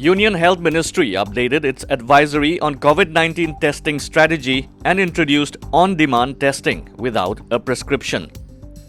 Union Health Ministry updated its advisory on COVID-19 testing strategy and introduced on-demand testing without a prescription.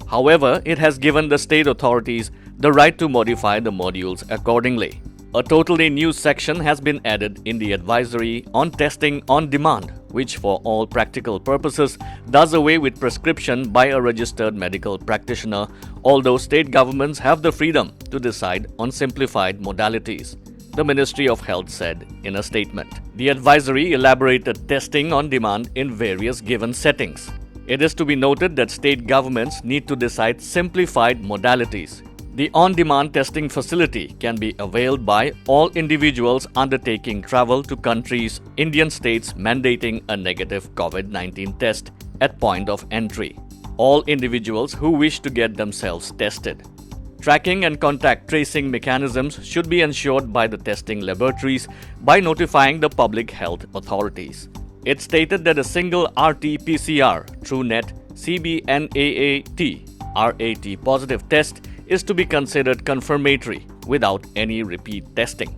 However, it has given the state authorities the right to modify the modules accordingly. A totally new section has been added in the advisory on testing on demand, which for all practical purposes does away with prescription by a registered medical practitioner, although state governments have the freedom to decide on simplified modalities, the Ministry of Health said in a statement. The advisory elaborated testing on demand in various given settings. It is to be noted that state governments need to decide simplified modalities. The on-demand testing facility can be availed by all individuals undertaking travel to countries, Indian states mandating a negative COVID-19 test at point of entry. All individuals who wish to get themselves tested. Tracking and contact tracing mechanisms should be ensured by the testing laboratories by notifying the public health authorities. It stated that a single RT-PCR, TrueNet, CBNAAT, RAT positive test is to be considered confirmatory without any repeat testing.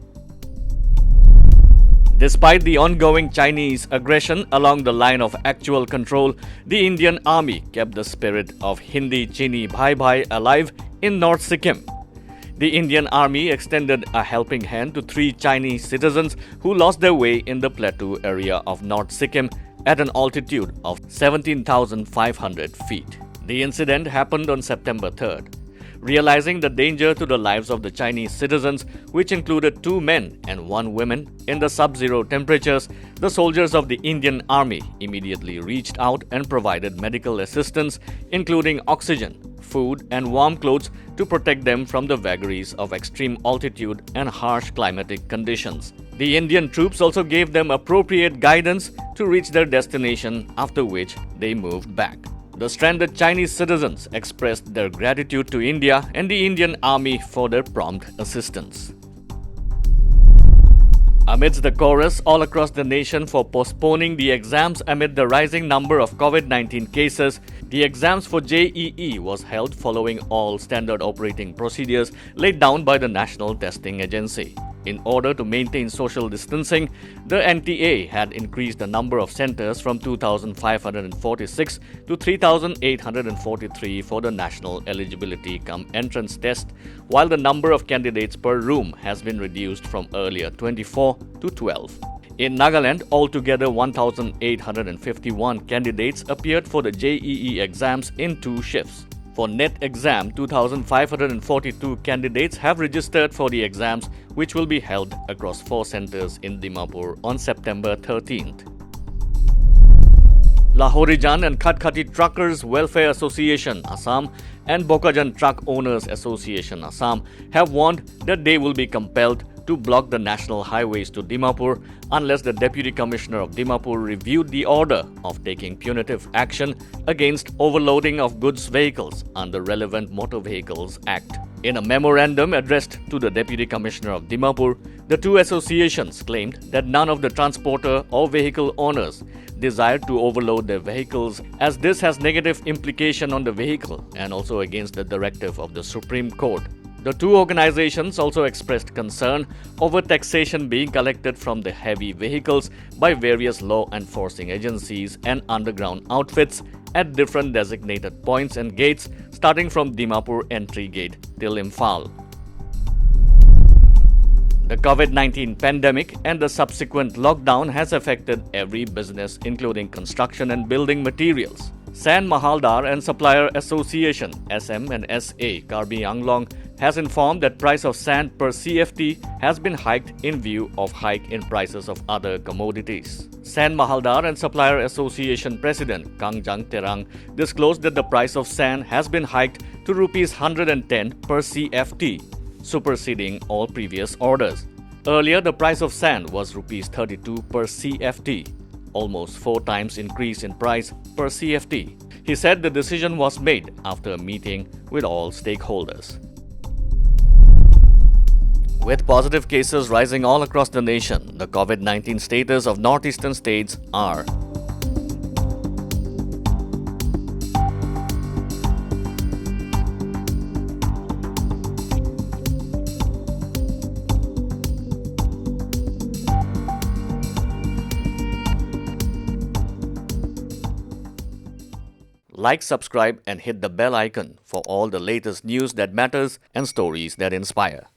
Despite the ongoing Chinese aggression along the line of actual control, the Indian Army kept the spirit of Hindi Chini Bhai Bhai alive in North Sikkim. The Indian Army extended a helping hand to 3 Chinese citizens who lost their way in the plateau area of North Sikkim at an altitude of 17,500 feet. The incident happened on September 3rd. Realizing the danger to the lives of the Chinese citizens, which included 2 men and 1 woman, in the sub-zero temperatures, the soldiers of the Indian Army immediately reached out and provided medical assistance, including oxygen, food, and warm clothes to protect them from the vagaries of extreme altitude and harsh climatic conditions. The Indian troops also gave them appropriate guidance to reach their destination, after which they moved back. The stranded Chinese citizens expressed their gratitude to India and the Indian Army for their prompt assistance. Amidst the chorus all across the nation for postponing the exams amid the rising number of COVID-19 cases, the exams for JEE was held following all standard operating procedures laid down by the National Testing Agency. In order to maintain social distancing, the NTA had increased the number of centers from 2,546 to 3,843 for the national eligibility cum entrance test, while the number of candidates per room has been reduced from earlier 24 to 12. In Nagaland, altogether 1,851 candidates appeared for the JEE exams in 2 shifts. For NET exam, 2,542 candidates have registered for the exams, which will be held across 4 centers in Dimapur on September 13th. Lahorijan and Khatkhati Truckers Welfare Association, Assam, and Bokajan Truck Owners Association, Assam, have warned that they will be compelled to block the national highways to Dimapur unless the Deputy Commissioner of Dimapur reviewed the order of taking punitive action against overloading of goods vehicles under relevant Motor Vehicles Act. In a memorandum addressed to the Deputy Commissioner of Dimapur, the 2 associations claimed that none of the transporter or vehicle owners desired to overload their vehicles, as this has negative implication on the vehicle and also against the directive of the Supreme Court. The 2 organizations also expressed concern over taxation being collected from the heavy vehicles by various law enforcing agencies and underground outfits at different designated points and gates, starting from Dimapur entry gate till Imphal. The COVID-19 pandemic and the subsequent lockdown has affected every business, including construction and building materials. Sand Mahaldar and Supplier Association (SM and SA) KARBI ANGLONG has informed that price of sand per CFT has been hiked in view of hike in prices of other commodities. Sand Mahaldar and Supplier Association President Kangjang Terang disclosed that the price of sand has been hiked to Rs 110 per CFT, superseding all previous orders. Earlier, the price of sand was Rs 32 per CFT, almost 4 times increase in price per CFT. He said the decision was made after a meeting with all stakeholders. With positive cases rising all across the nation, the COVID-19 status of northeastern states are: Like, subscribe, and hit the bell icon for all the latest news that matters and stories that inspire.